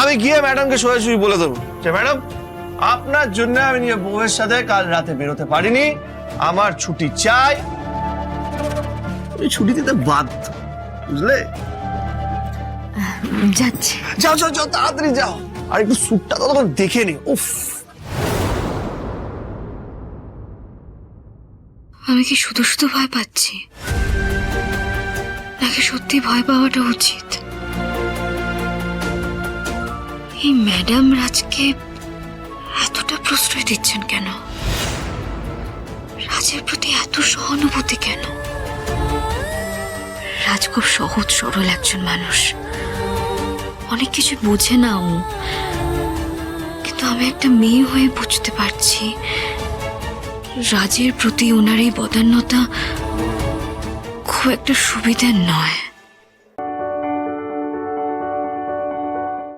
আমি গিয়ে ম্যাডামকে সোজাসুজি বলে দেবো যে ম্যাডাম আপনার জন্য আমি নিয়ে বউয়ের সাথে কাল রাতে বেরোতে পারিনি, আমার ছুটি চাই, ছুটি দিতে বাধ্য, বুঝলে? যাচ্ছে। যাও যাও যাও, তাড়াতাড়ি যাও। আর একটু স্যুটটা তো তখন দেখে নি। উফ, আমি কি শুধু শুধু ভয় পাচ্ছি, নাকি সত্যি ভয় পাওয়াটা উচিত? এই ম্যাডাম রাজকে এতটা প্রশ্রয় দিচ্ছেন কেন? রাজের প্রতি এত সহানুভূতি কেন? রাজ খুব সহজ সরল একজন মানুষ, অনেক কিছু বোঝে না ও, কিন্তু আমি একটা মেয়ে হয়ে বুঝতে পারছি রাজের প্রতি ওনার এই বদান্যতা খুব একটা সুবিধার নয়।